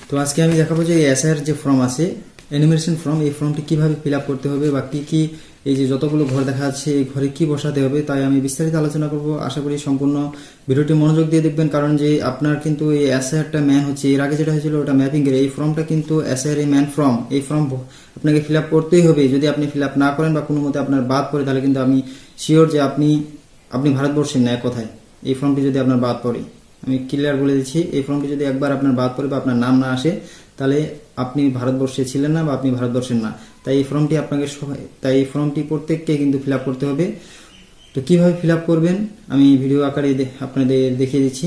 তো আজকে আমি দেখাবো যে এসআইআর যে ফর্ম আছে এনিমেশন ফর্ম, এই ফর্মটি কিভাবে ফিল আপ করতে হবে বা কি কি এই যে যতগুলো ঘর দেখা যাচ্ছে এই ঘরে কি বসাতে হবে, তাই আমি বিস্তারিত আলোচনা করব। আশা করি সম্পূর্ণ ভিডিওটি মনোযোগ দিয়ে দেখবেন, কারণ যে আপনার কিন্তু এই এসআইআরটা ম্যান হচ্ছে, এর আগে যেটা হয়েছিল ওটা ম্যাপিং এর, এই ফর্মটা কিন্তু এসআইআর এই ম্যান ফর্ম, এই ফর্ম আপনাকে ফিল আপ করতেই হবে। যদি আপনি ফিল আপ না করেন বা কোনো মতে আপনার বাদ পড়ে, তাহলে কিন্তু আমি শিওর যে আপনি ভারতবর্ষের না, এক কথায় এই ফর্মটি যদি আপনার বাদ পড়ে, আমি ক্লিয়ার বলে দিচ্ছি, এই ফর্মটি যদি একবার আপনার বাদ পড়ে বা আপনার নাম না আসে, তাহলে আপনি ভারতবর্ষে ছিলেন না বা আপনি ভারতবর্ষের না। তাই এই ফর্মটি আপনাকে এই ফর্মটি প্রত্যেককে কিন্তু ফিল আপ করতে হবে। তো কিভাবে ফিল আপ করবেন আমি ভিডিও আকারে আপনাদের দেখিয়ে দিচ্ছি।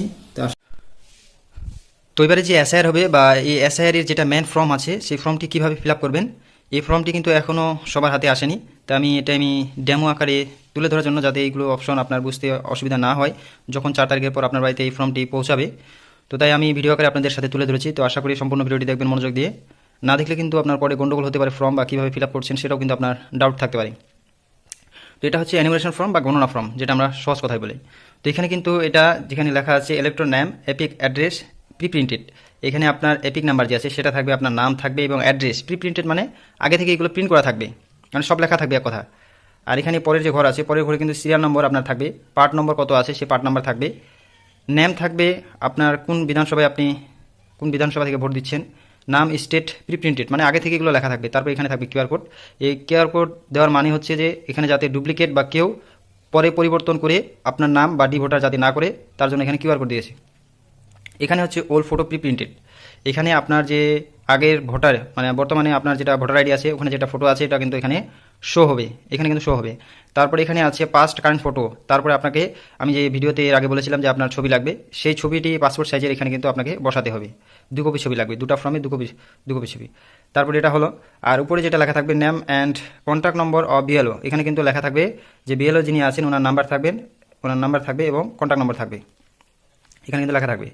তো এবারে যে এসআইআর হবে বা এই এসআইআর এর যেটা মেন ফর্ম আছে, সেই ফর্মটি কিভাবে ফিল আপ করবেন, এই ফর্মটি কিন্তু এখনও সবার হাতে আসেনি। তো আমি ডেমো আকারে তুলে ধরার জন্য, যাতে এইগুলো অপশন আপনার বুঝতে অসুবিধা না হয় যখন 4 তারিখের পর আপনার বাড়িতে এই ফর্মটি পৌঁছাবে। তো তাই আমি ভিডিও আকারে আপনাদের সাথে তুলে ধরেছি। তো আশা করি সম্পূর্ণ ভিডিওটি দেখবেন মনোযোগ দিয়ে। না দেখলে কিন্তু আপনার পরে গন্ডগোল হতে পারে, ফর্ম বা কীভাবে ফিল আপ করছেন সেটাও কিন্তু আপনার ডাউট থাকতে পারে। তো এটা হচ্ছে অ্যানিমেশন ফর্ম বা গণনা ফর্ম, যেটা আমরা সহজ কথায় বলি। তো এখানে কিন্তু এটা যেখানে লেখা আছে electron name, epic address, pre printed, এখানে আপনার এপিক নাম্বার যে আছে সেটা থাকবে, আপনার নাম থাকবে এবং অ্যাড্রেস। প্রি প্রিন্টেড মানে আগে থেকে এগুলো প্রিন্ট করা থাকবে, মানে সব লেখা থাকবে এক কথা। আর এখানে পরের যে ঘর আছে, পরের ঘরে কিন্তু সিরিয়াল নম্বর আপনার থাকবে, পার্ট নম্বর কত আছে সে পার্ট নাম্বার থাকবে, নেম থাকবে আপনার কোন বিধানসভা থেকে ভোট দিচ্ছেন, নাম, স্টেট, প্রি প্রিন্টেড মানে আগে থেকে এগুলো লেখা থাকবে। তারপর এখানে থাকবে কিউআর কোড। এই কিউআর কোড দেওয়ার মানে হচ্ছে যে এখানে যাতে ডুপ্লিকেট বা কেউ পরে পরিবর্তন করে আপনার নাম বা ডি ভোটার যাতে না করে, তার জন্য এখানে কিউআর কোড দিয়েছে। এখানে হচ্ছে ওল্ড ফটো প্রি প্রিন্টেড, এখানে আপনার যে আগের ভোটার মানে বর্তমানে আপনার যেটা ভোটার আইডি আছে ওখানে যেটা ফটো আছে এটা কিন্তু এখানে শো হবে, এখানে কিন্তু শো হবে। তারপরে এখানে আছে পাস্ট কারেন্ট ফটো, তারপরে আপনাকে আমি যে ভিডিওতে এর আগে বলেছিলাম যে আপনার ছবি লাগবে, সেই ছবিটি পাসপোর্ট সাইজের এখানে কিন্তু আপনাকে বসাতে হবে। 2 কপি ছবি লাগবে, দুটা ফর্মে 2 কপি ছবি। তারপরে এটা হলো, আর উপরে যেটা লেখা থাকবে name and contact number of BLO, এখানে কিন্তু লেখা থাকবে যে বিএলও যিনি আছেন ওনার নাম্বার থাকবে এবং কন্ট্যাক্ট নম্বর থাকবে, এখানে কিন্তু লেখা থাকবে।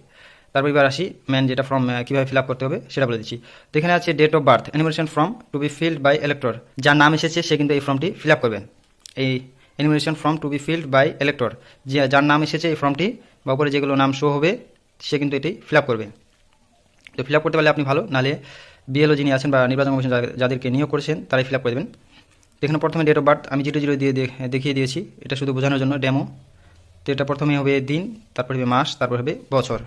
তারপর এবার আসি মেন যেটা ফর্ম কীভাবে ফিল আপ করতে হবে সেটা বলে দিচ্ছি। তো এখানে আছে date of birth, enumeration form to be filled by elector, যার নাম এসেছে সে কিন্তু এই ফর্মটি ফিল আপ করবেন। এই enumeration form to be filled by elector, যার নাম এসেছে এই ফর্মটি বা উপরে যেগুলো নাম শো হবে সে কিন্তু এটি ফিল আপ করবে। তো ফিল আপ করতে পারলে আপনি ভালো, নাহলে বিএলও যিনি আছেন বা নির্বাচন কমিশন যাদেরকে নিয়োগ করেছেন তারাই ফিল আপ করে দেবেন। তো এখানে প্রথমে ডেট অফ বার্থ আমি 00 দিয়ে দেখিয়ে দিয়েছি, এটা শুধু বোঝানোর জন্য ডেমো। তো এটা প্রথমে হবে দিন, তারপর হবে মাস, তারপর হবে বছর।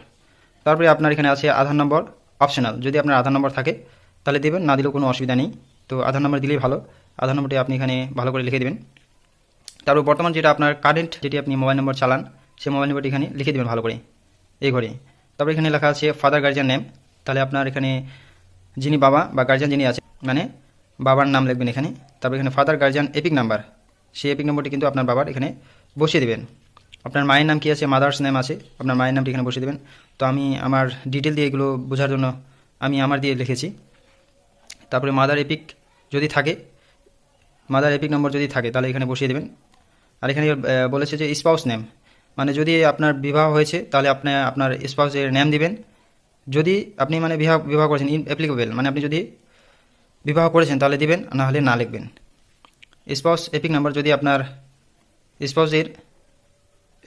তারপরে আপনার এখানে আছে আধার নম্বর অপশনাল, যদি আপনার আধার নম্বর থাকে তাহলে দেবেন, না দিলেও কোনো অসুবিধা নেই। তো আধার নম্বর দিলেই ভালো, আধার নম্বরটি আপনি এখানে ভালো করে লিখে দেবেন। তারপর বর্তমান যেটা আপনার কারেন্ট যেটি আপনি মোবাইল নম্বর চালান সেই মোবাইল নম্বরটি এখানে লিখে দেবেন ভালো করে এই ঘরে। তারপর এখানে লেখা আছে ফাদার গার্জিয়ান নেম, তাহলে আপনার এখানে যিনি বাবা বা গার্জিয়ান যিনি আছে মানে বাবার নাম লিখবেন এখানে। তারপর এখানে ফাদার গার্জিয়ান এপিক নাম্বার, সেই এপিক নম্বরটি কিন্তু আপনার বাবার এখানে বসিয়ে দেবেন। আপনার মায়ের নাম কী আছে, মাদার্স নেম আছে, আপনার মায়ের নামটি এখানে বসিয়ে দেবেন। তো আমি আমার ডিটেল দিয়ে এগুলো বোঝার জন্য আমি আমার দিয়ে লিখেছি। তারপরে মাদার এপিক নম্বর যদি থাকে তাহলে এখানে বসিয়ে দেবেন। আর এখানে বলেছে যে স্পাউস নেম, মানে যদি আপনার বিবাহ হয়েছে তাহলে আপনার স্পাউসের নেম দিবেন। যদি আপনি মানে বিবাহ করেছেন অ্যাপ্লিকেবল, মানে আপনি যদি বিবাহ করেছেন তাহলে দিবেন, না হলে না লিখবেন। স্পাউস এপিক নাম্বার, যদি আপনার স্পাউসের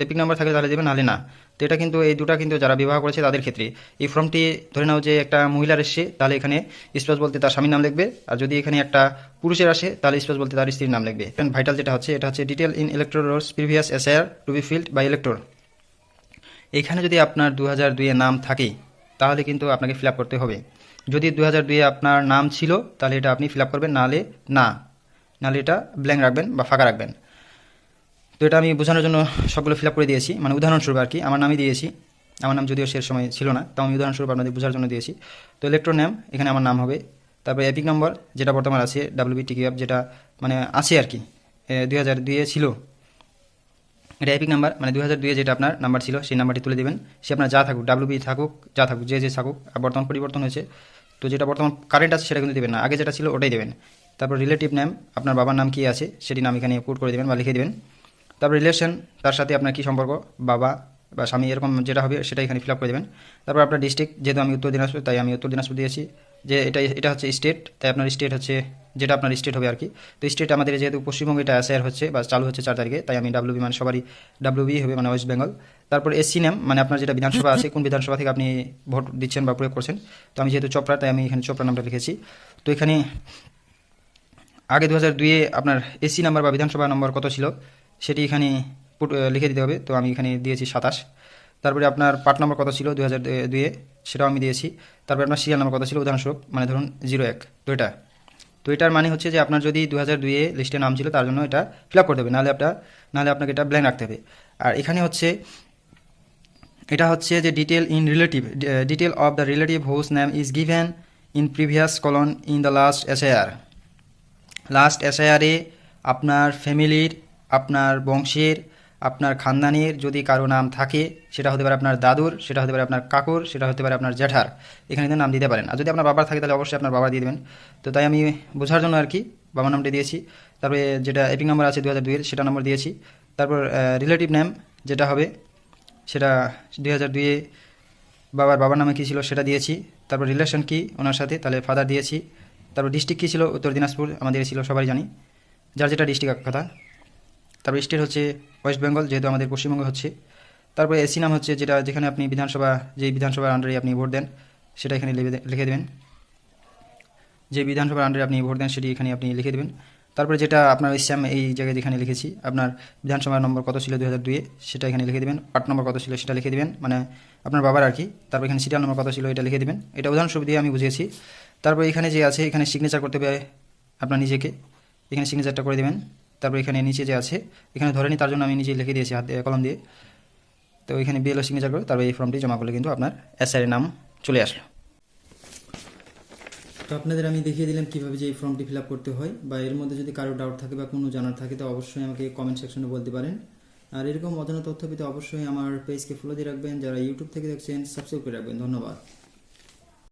এপিক নাম্বার থাকে তাহলে দেবেন, নাহলে না। তো এটা কিন্তু এই দুটা কিন্তু যারা বিবাহ করেছে তাদের ক্ষেত্রে এই ফর্মটি, ধরে নাও যে একটা মহিলার এসছে তাহলে এখানে স্পাউস বলতে তার স্বামীর নাম লিখবে, আর যদি এখানে একটা পুরুষের আসে তাহলে স্পাউস বলতে তার স্ত্রীর নাম লিখবে। ভাইটাল যেটা হচ্ছে এটা হচ্ছে detail in elector rolls previous SIR to be filled by elector. এখানে যদি আপনার 2002 এ নাম থাকে তাহলে কিন্তু আপনাকে ফিল আপ করতে হবে। যদি 2002 এ আপনার নাম ছিল তাহলে এটা আপনি ফিল আপ করবেন, নাহলে এটা ব্ল্যাঙ্ক রাখবেন বা ফাঁকা রাখবেন। তো এটা আমি বোঝানোর জন্য সবগুলো ফিল আপ করে দিয়েছি, মানে উদাহরণস্বরূপ আর কি, আমার নামই দিয়েছি। আমার নাম যদিও সে সময় ছিল না, তাও আমি উদাহরণস্বরূপ আপনাদের বোঝার জন্য দিয়েছি। তো ইলেকট্রন নেম এখানে আমার নাম হবে, তারপরে এপিক নম্বর যেটা বর্তমান আছে WBTQF যেটা মানে আছে আর কি, 2002 এ ছিল, এটা এপিক নাম্বার, মানে 2002 এ যেটা আপনার নাম্বার ছিল সেই নাম্বারটি তুলে দেবেন। সে আপনার যা থাকুক, WB থাকুক, যা থাকুক, যে থাকুক, আর বর্তমান পরিবর্তন হয়েছে, তো যেটা বর্তমান কারেন্ট আছে সেটা কিন্তু দেবেন না, আগে যেটা ছিল ওটাই দেবেন। তারপর রিলেটিভ নেম, আপনার বাবার নাম কী আছে সেটি নাম এখানে পুট করে দেবেন বা লিখে দেবেন। তারপর রিলেশন, তার সাথে আপনার কী সম্পর্ক, বাবা বা স্বামী এরকম যেটা হবে সেটা এখানে ফিল আপ করে দেবেন। তারপর আপনার ডিস্ট্রিক্ট, যেহেতু আমি উত্তর দিনাজপুর তাই আমি উত্তর দিনাজপুর দিয়েছি। যে এটা হচ্ছে স্টেট, তাই আপনার স্টেট হচ্ছে যেটা আপনার স্টেট হবে আর কি। তো স্টেট আমাদের যেহেতু পশ্চিমবঙ্গে এটা এসআইআর হচ্ছে বা চালু হচ্ছে 4 তারিখে, তাই আমি ডাব্লিউবি মানে সবারই ডাব্লিউবি হবে মানে ওয়েস্ট বেঙ্গল। তারপর এসসি নেম মানে আপনার যেটা বিধানসভা আছে, কোন বিধানসভা থেকে আপনি ভোট দিচ্ছেন বা প্রয়োগ করছেন। তো আমি যেহেতু চোপড়া, তাই আমি এখানে চোপড়া নামটা লিখেছি। তো এখানে আগে 2002-এ আপনার এসসি নাম্বার বা বিধানসভা নম্বর কত ছিল সেটি এখানে লিখে দিতে হবে। তো আমি এখানে দিয়েছি 27। তারপরে আপনার পার্ট নম্বর কত ছিল 2002-এ সেটাও আমি দিয়েছি। তারপরে আপনার সিরিয়াল নম্বর কত ছিল, উদাহরণস্বরূপ মানে ধরুন 01। তো এটার মানে হচ্ছে যে আপনার যদি 2002-এ লিস্টে নাম ছিল তার জন্য এটা ফিল আপ করতে হবে, নাহলে আপনাকে এটা ব্ল্যাঙ্ক রাখতে হবে। আর এখানে হচ্ছে এটা হচ্ছে যে detail of the relative whose name is given in previous column in the last এসআইআরে আপনার ফ্যামিলির, আপনার বংশের, আপনার খানদানের যদি কারো নাম থাকে, সেটা হতে পারে আপনার দাদুর, সেটা হতে পারে আপনার কাকুর, সেটা হতে পারে আপনার জ্যাঠার, এখানে কিন্তু নাম দিতে পারেন। আর যদি আপনার বাবার থাকে তাহলে অবশ্যই আপনার বাবা দিয়ে দেবেন। তো তাই আমি বোঝার জন্য আর কি বাবার নামটা দিয়েছি। তারপরে যেটা এপিক নাম্বার আছে 2002-এর সেটা নম্বর দিয়েছি। তারপর রিলেটিভ নেম যেটা হবে সেটা 2002-এ বাবার নামে কী ছিল সেটা দিয়েছি। তারপর রিলেশন কি ওনার সাথে, তাহলে ফাদার দিয়েছি। তারপর ডিস্ট্রিক্ট কী ছিল, উত্তর দিনাজপুর আমাদের ছিল, সবাই জানি যার যেটা ডিস্ট্রিক্ট কথা। তারপর স্টেট হচ্ছে ওয়েস্ট বেঙ্গল, যেহেতু আমাদের পশ্চিমবঙ্গ হচ্ছে। তারপরে এসি নাম হচ্ছে যেখানে আপনি যেই বিধানসভার আন্ডারে আপনি ভোট দেন সেটা এখানে লিখে দেবেন। যে বিধানসভার আন্ডারে আপনি ভোট দেন সেটি এখানে আপনি লিখে দেবেন। তারপরে যেটা আপনার ইসলাম এই জায়গায় যেখানে লিখেছি আপনার বিধানসভার নম্বর কত ছিল 2002-এ সেটা এখানে লিখে দেবেন। পার্ট নম্বর কত ছিল সেটা লিখে দেবেন, মানে আপনার বাবার আর কি। তারপর এখানে সিরিয়াল নম্বর কত ছিল এটা লিখে দেবেন। এটা উদাহরণস্বরূপ দিয়ে আমি বুঝিয়েছি। তারপর এখানে যে আছে এখানে সিগনেচার করতে হবে আপনার নিজেকে, এখানে সিগনেচারটা করে দেবেন। তারপর এখানে নিচে যে আছে এখানে ধরেনি, তার জন্য আমি নিজে লিখে দিয়েছি হাতে কলম দিয়ে। তো এখানে বিএলও সিগনেচার করে তারপর এই ফর্মটি জমা করলে কিন্তু আপনার এসআইয়ের নাম চলে আসলো। তো আপনাদের আমি দেখিয়ে দিলাম কীভাবে যে এই ফর্মটি ফিল আপ করতে হয়। বা এর মধ্যে যদি কারো ডাউট থাকে বা কোনো জানার থাকে তো অবশ্যই আমাকে কমেন্ট সেকশনে বলতে পারেন। আর এরকম অজানা তথ্য পেতে অবশ্যই আমার পেজকে ফলো দিয়ে রাখবেন। যারা ইউটিউব থেকে দেখছেন সাবস্ক্রাইব করে রাখবেন। ধন্যবাদ।